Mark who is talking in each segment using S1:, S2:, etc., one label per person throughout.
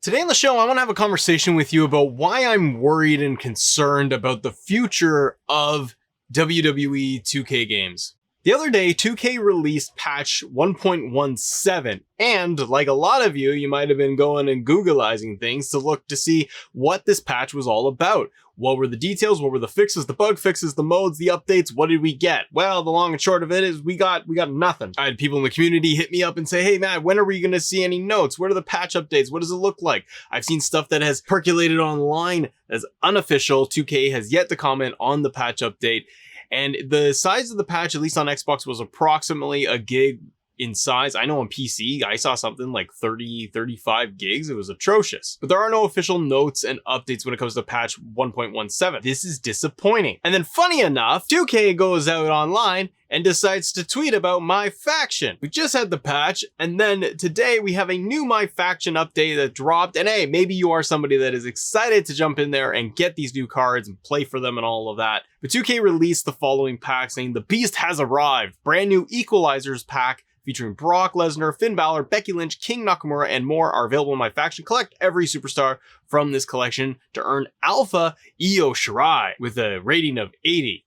S1: Today on the show, I want to have a conversation with you about why I'm worried and concerned about the future of WWE 2K games. The other day, 2K released patch 1.17, and like a lot of you might have been going and Googleizing things to look to see what this patch was all about. What were the details? What were the fixes, the bug fixes, the modes, the updates? What did we get? Well, the long and short of it is we got nothing. I had people in the community hit me up and say, hey Matt, when are we going to see any notes? What are the patch updates? What does it look like? I've seen stuff that has percolated online as unofficial. 2K has yet to comment on the patch update. And the size of the patch, at least on Xbox, was approximately a gig in size. I know on PC, I saw something like 35 gigs. It was atrocious. But there are no official notes and updates when it comes to patch 1.17. This is disappointing. And then funny enough, 2K goes out online and decides to tweet about My Faction. We just had the patch, and then today we have a new My Faction update that dropped. And hey, maybe you are somebody that is excited to jump in there and get these new cards and play for them and all of that. But 2K released the following pack saying, the beast has arrived. Brand new Equalizers pack featuring Brock Lesnar, Finn Balor, Becky Lynch, King Nakamura, and more are available in My Faction. Collect every superstar from this collection to earn Alpha Io Shirai with a rating of 80.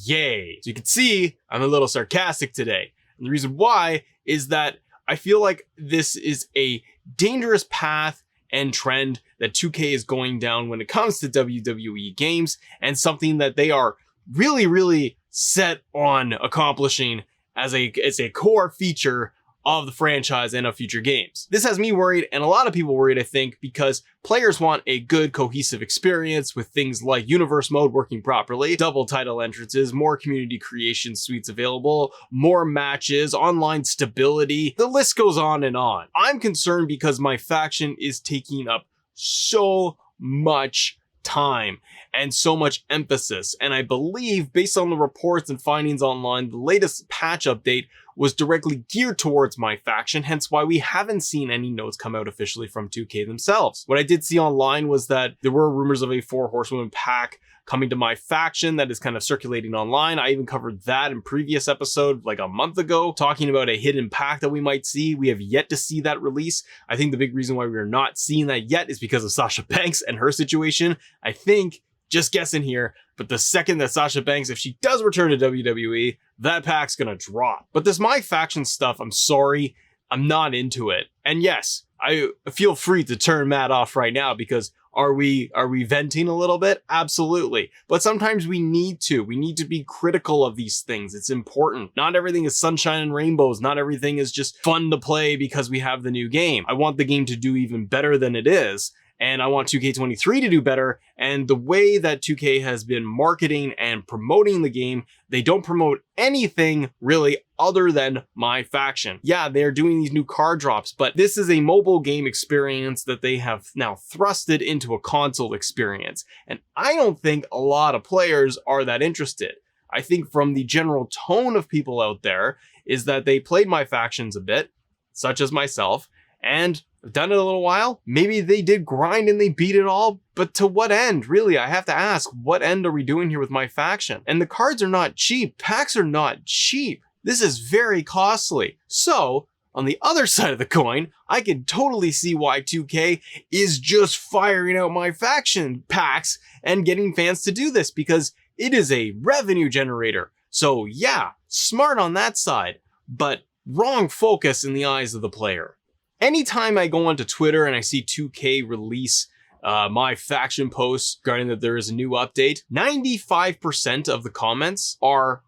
S1: Yay. So you can see I'm a little sarcastic today. And the reason why is that I feel like this is a dangerous path and trend that 2K is going down when it comes to WWE games, and something that they are really set on accomplishing as a core feature of the franchise and of future games. This has me worried, and a lot of people worried, I think, because players want a good cohesive experience with things like universe mode working properly, double title entrances, more community creation suites available, more matches, online stability. The list goes on and on. I'm concerned because My Faction is taking up so much time and so much emphasis, and I believe, based on the reports and findings online, the latest patch update was directly geared towards My Faction, hence why we haven't seen any notes come out officially from 2K themselves. What I did see online was that there were rumors of a 4 Horsewomen pack coming to My Faction that is kind of circulating online. I even covered that in previous episode like a month ago, talking about a hidden pack that we might see. We have yet to see that release. I think the big reason why we're not seeing that yet is because of Sasha Banks and her situation. I think, just guessing here, but the second that Sasha Banks, if she does return to WWE, that pack's gonna drop. But this My Faction stuff, I'm sorry, I'm not into it. And yes, I feel free to turn Matt off right now, because are we venting a little bit? Absolutely. But sometimes we need to be critical of these things. It's important. Not everything is sunshine and rainbows. Not everything is just fun to play because we have the new game. I want the game to do even better than it is. And I want 2K23 to do better. And the way that 2K has been marketing and promoting the game, they don't promote anything really other than My Faction. Yeah, they're doing these new card drops, but this is a mobile game experience that they have now thrusted into a console experience. And I don't think a lot of players are that interested. I think from the general tone of people out there is that they played My Factions a bit, such as myself, and I've done it a little while. Maybe they did grind and they beat it all, but to what end? Really, I have to ask, what end are we doing here with My Faction? And the cards are not cheap. Packs are not cheap. This is very costly. So, on the other side of the coin, I can totally see why 2K is just firing out My Faction packs and getting fans to do this, because it is a revenue generator. So yeah, smart on that side, but wrong focus in the eyes of the player. Anytime I go onto Twitter and I see 2K release My Faction posts regarding that there is a new update, 95% of the comments are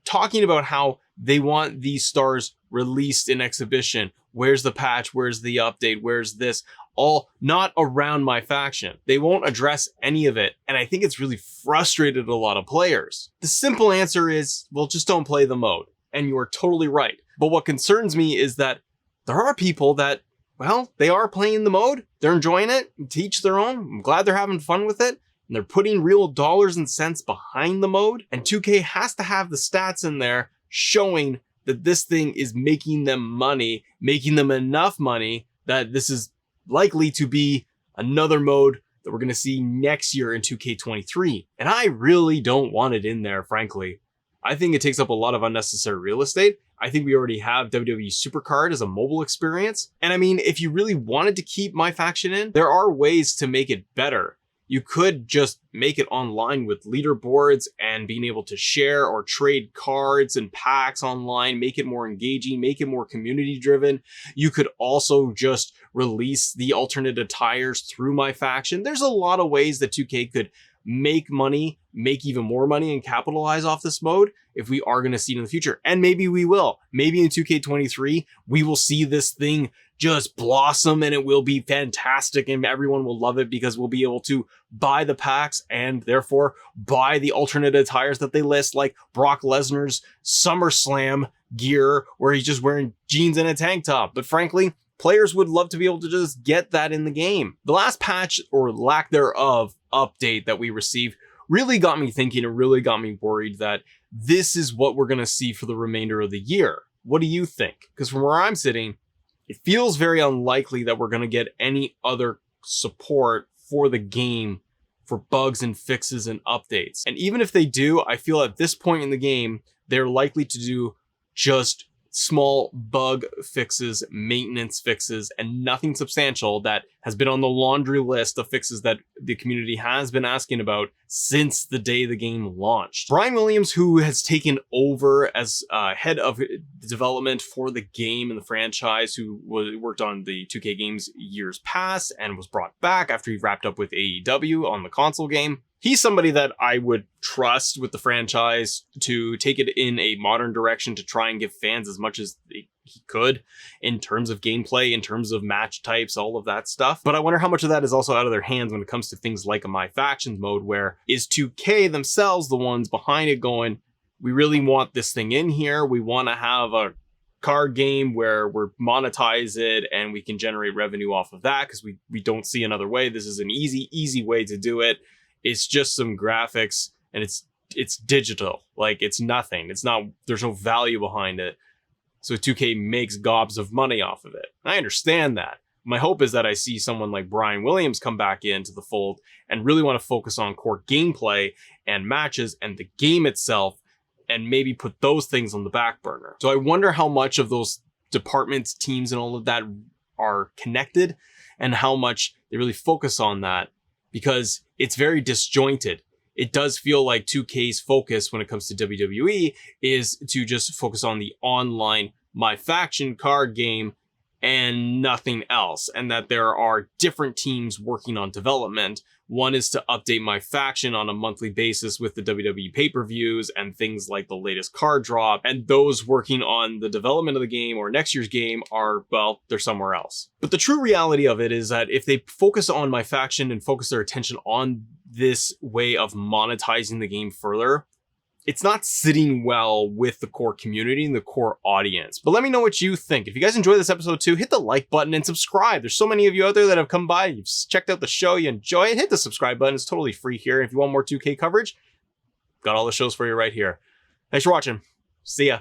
S1: talking about how they want these stars released in exhibition. Where's the patch? Where's the update? Where's this? All not around My Faction. They won't address any of it. And I think it's really frustrated a lot of players. The simple answer is, well, just don't play the mode. And you are totally right. But what concerns me is that there are people that, well, they are playing the mode. They're enjoying it. To each their own. I'm glad they're having fun with it. And they're putting real dollars and cents behind the mode. And 2K has to have the stats in there showing that this thing is making them money, making them enough money that this is likely to be another mode that we're going to see next year in 2K23. And I really don't want it in there, frankly. I think it takes up a lot of unnecessary real estate. I think we already have WWE Supercard as a mobile experience. And I mean, if you really wanted to keep my faction in, there are ways to make it better. You could just make it online with leaderboards and being able to share or trade cards and packs online, make it more engaging, make it more community driven. You could also just release the alternate attires through my faction. There's a lot of ways that 2K could make money, make even more money, and capitalize off this mode if we are going to see it in the future. And maybe we will. Maybe in 2K23, we will see this thing just blossom and it will be fantastic and everyone will love it because we'll be able to buy the packs and therefore buy the alternate attires that they list, like Brock Lesnar's SummerSlam gear where he's just wearing jeans and a tank top. But frankly, players would love to be able to just get that in the game. The last patch, or lack thereof, update that we received really got me thinking and really got me worried that this is what we're going to see for the remainder of the year. What do you think? Because from where I'm sitting, it feels very unlikely that we're going to get any other support for the game for bugs and fixes and updates. And even if they do, I feel at this point in the game, they're likely to do just small bug fixes, maintenance fixes, and nothing substantial that has been on the laundry list of fixes that the community has been asking about since the day the game launched. Brian Williams, who has taken over as head of development for the game and the franchise, who worked on the 2K games years past and was brought back after he wrapped up with AEW on the console game. He's somebody that I would trust with the franchise to take it in a modern direction to try and give fans as much as he could in terms of gameplay, in terms of match types, all of that stuff. But I wonder how much of that is also out of their hands when it comes to things like a My Factions mode, where is 2K themselves the ones behind it going, we really want this thing in here. We want to have a card game where we're monetize it and we can generate revenue off of that because we don't see another way. This is an easy way to do it. It's just some graphics and it's digital. Like, it's nothing. It's not, there's no value behind it. So 2K makes gobs of money off of it. I understand that. My hope is that I see someone like Brian Williams come back into the fold and really want to focus on core gameplay and matches and the game itself and maybe put those things on the back burner. So I wonder how much of those departments, teams, and all of that are connected and how much they really focus on that, because it's very disjointed. It does feel like 2K's focus when it comes to WWE is to just focus on the online My Faction card game and nothing else, and that there are different teams working on development. One is to update My Faction on a monthly basis with the WWE pay-per-views and things like the latest card drop, and those working on the development of the game or next year's game are, well, they're somewhere else. But the true reality of it is that if they focus on My Faction and focus their attention on this way of monetizing the game further, it's not sitting well with the core community and the core audience. But let me know what you think. If you guys enjoyed this episode too, hit the like button and subscribe. There's so many of you out there that have come by, you've checked out the show, you enjoy it, hit the subscribe button. It's totally free here. And if you want more 2K coverage, got all the shows for you right here. Thanks for watching. See ya.